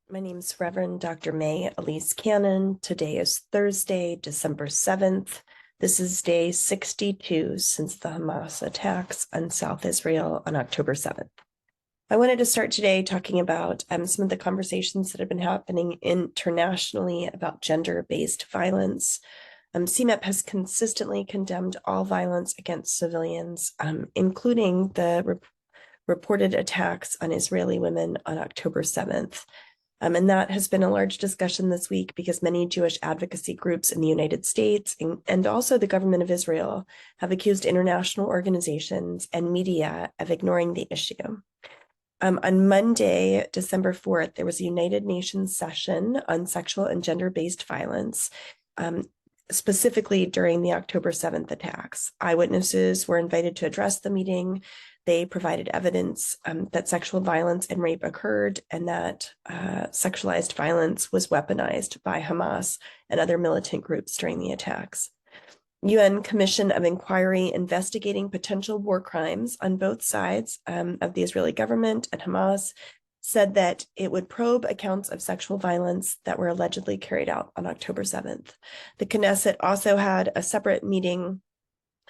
My name's Reverend Dr. May Elise Cannon. Today is Thursday, December 7th. This is day 62 since the Hamas attacks on South Israel on October 7th. I wanted to start today talking about some of the conversations that have been happening internationally about gender-based violence. CMEP has consistently condemned all violence against civilians, including the reported attacks on Israeli women on October 7th. And that has been a large discussion this week because many Jewish advocacy groups in the United States and also the government of Israel have accused international organizations and media of ignoring the issue. On Monday, December 4th, there was a United Nations session on sexual and gender-based violence, specifically during the October 7th attacks. Eyewitnesses were invited to address the meeting. They provided evidence that sexual violence and rape occurred and that sexualized violence was weaponized by Hamas and other militant groups during the attacks. UN Commission of Inquiry investigating potential war crimes on both sides of the Israeli government and Hamas said that it would probe accounts of sexual violence that were allegedly carried out on October 7th. The Knesset also had a separate meeting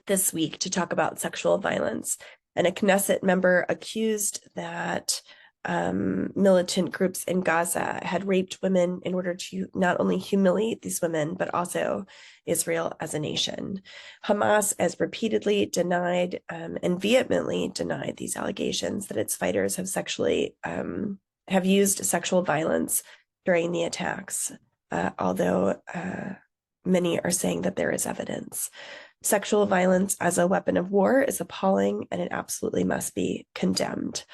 this week to talk about sexual violence. And a Knesset member accused that militant groups in Gaza had raped women in order to not only humiliate these women, but also Israel as a nation. Hamas has repeatedly denied and vehemently denied these allegations that its fighters have used sexual violence during the attacks, although many are saying that there is evidence. Sexual violence as a weapon of war is appalling and it absolutely must be condemned.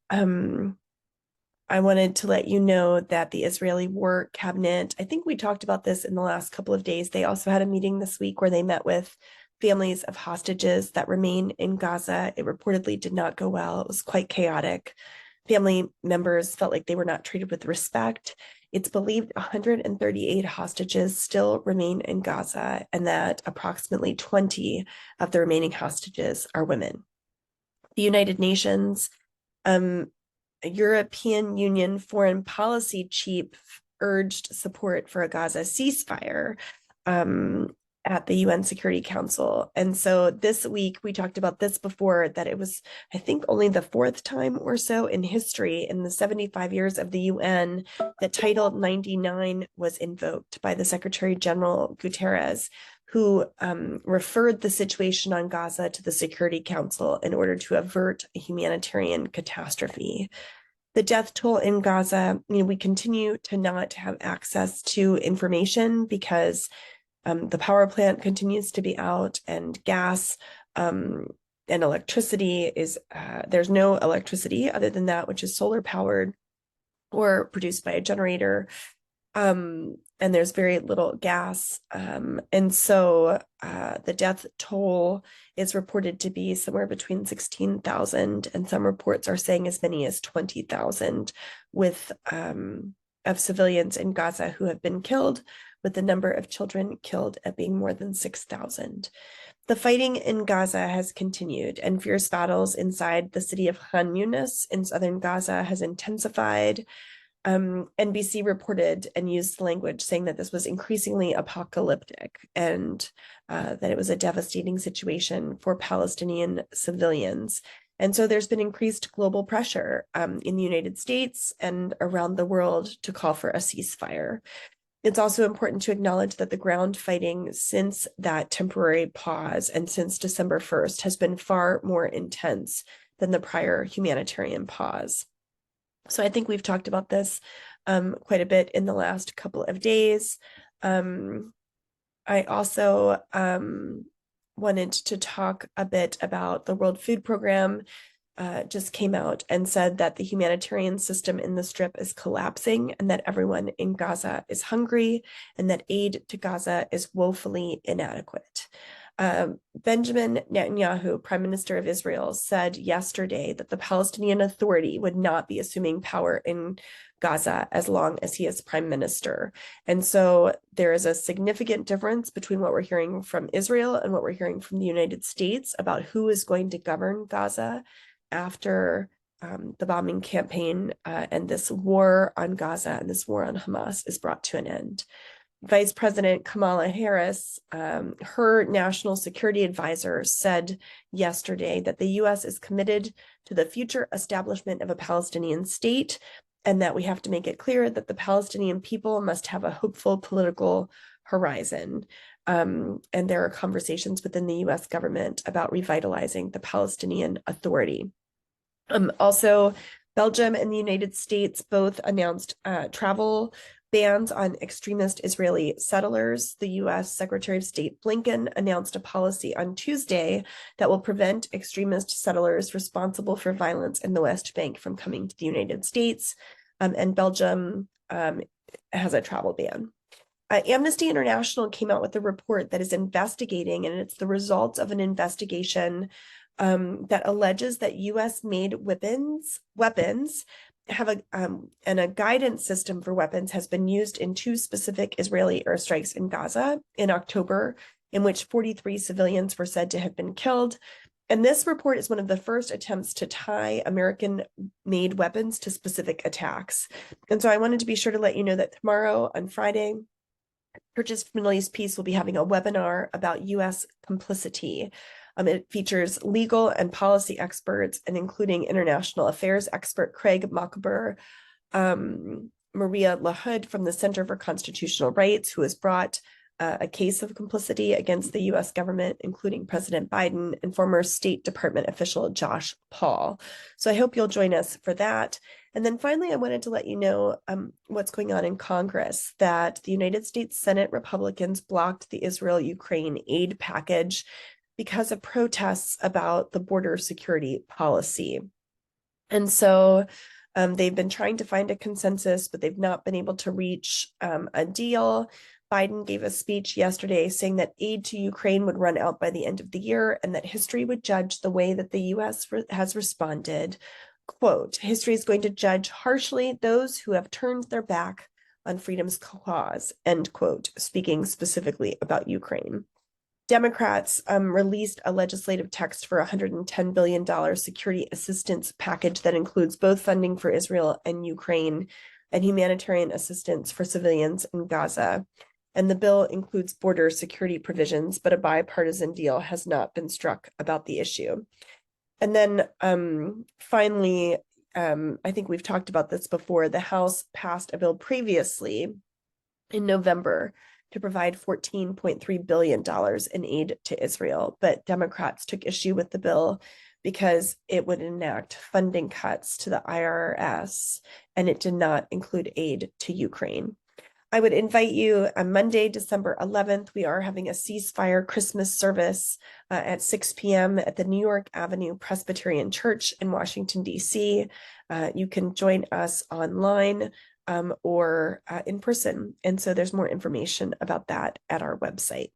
I wanted to let you know that the Israeli War Cabinet, I think we talked about this in the last couple of days. They also had a meeting this week where they met with families of hostages that remain in Gaza. It reportedly did not go well. It was quite chaotic. Family members felt like they were not treated with respect. It's believed 138 hostages still remain in Gaza and that approximately 20 of the remaining hostages are women. The United Nations, European Union foreign policy chief urged support for a Gaza ceasefire at the UN Security Council. And so this week, we talked about this before, that it was, I think, only the fourth time or so in history in the 75 years of the UN that Title 99 was invoked by the Secretary General Guterres, who referred the situation on Gaza to the Security Council in order to avert a humanitarian catastrophe. The death toll in Gaza, we continue to not have access to information because the power plant continues to be out and gas and electricity is, there's no electricity other than that which is solar powered or produced by a generator. And there's very little gas. And so the death toll is reported to be somewhere between 16,000 and some reports are saying as many as 20,000 with of civilians in Gaza who have been killed, with the number of children killed at being more than 6,000. The fighting in Gaza has continued, and fierce battles inside the city of Khan Yunis in southern Gaza has intensified. NBC reported and used language saying that this was increasingly apocalyptic and that it was a devastating situation for Palestinian civilians. And so there's been increased global pressure in the United States and around the world to call for a ceasefire. It's also important to acknowledge that the ground fighting since that temporary pause and since December 1st has been far more intense than the prior humanitarian pause. So I think we've talked about this quite a bit in the last couple of days. I also wanted to talk a bit about the World Food Program. Just came out and said that the humanitarian system in the Strip is collapsing and that everyone in Gaza is hungry and that aid to Gaza is woefully inadequate. Benjamin Netanyahu, Prime Minister of Israel, said yesterday that the Palestinian Authority would not be assuming power in Gaza as long as he is Prime Minister. And so there is a significant difference between what we're hearing from Israel and what we're hearing from the United States about who is going to govern Gaza after the bombing campaign and this war on Gaza and this war on Hamas is brought to an end. Vice President Kamala Harris, her national security advisor, said yesterday that the U.S. is committed to the future establishment of a Palestinian state, and that we have to make it clear that the Palestinian people must have a hopeful political horizon. And there are conversations within the U.S. government about revitalizing the Palestinian Authority. Also, Belgium and the United States both announced travel bans on extremist Israeli settlers. The U.S. Secretary of State Blinken announced a policy on Tuesday that will prevent extremist settlers responsible for violence in the West Bank from coming to the United States. And Belgium has a travel ban. Amnesty International came out with a report that is investigating, and it's the results of an investigation that alleges that U.S.-made weapons have a guidance system for weapons has been used in 2 specific Israeli airstrikes in Gaza in October, in which 43 civilians were said to have been killed. And this report is one of the first attempts to tie American-made weapons to specific attacks. And so I wanted to be sure to let you know that tomorrow on Friday, Purchase for Middle East Peace will be having a webinar about U.S. complicity. It features legal and policy experts, and including international affairs expert Craig Mockeber, Maria LaHood from the Center for Constitutional Rights, who has brought a case of complicity against the U.S. government, including President Biden, and former State Department official Josh Paul. So I hope you'll join us for that. And then finally, I wanted to let you know what's going on in Congress, that the United States Senate Republicans blocked the Israel-Ukraine aid package because of protests about the border security policy. And so they've been trying to find a consensus, but they've not been able to reach a deal. Biden gave a speech yesterday saying that aid to Ukraine would run out by the end of the year, and that history would judge the way that the U.S. has responded. Quote, history is going to judge harshly those who have turned their back on freedom's cause, end quote, speaking specifically about Ukraine. Democrats released a legislative text for a $110 billion security assistance package that includes both funding for Israel and Ukraine and humanitarian assistance for civilians in Gaza. And the bill includes border security provisions, but a bipartisan deal has not been struck about the issue. And then finally, I think we've talked about this before, the House passed a bill previously in November to provide $14.3 billion in aid to Israel, but Democrats took issue with the bill because it would enact funding cuts to the IRS, and it did not include aid to Ukraine. I would invite you on Monday, December 11th. We are having a ceasefire Christmas service at 6 p.m. at the New York Avenue Presbyterian Church in Washington, D.C. You can join us online or in person. And so there's more information about that at our website.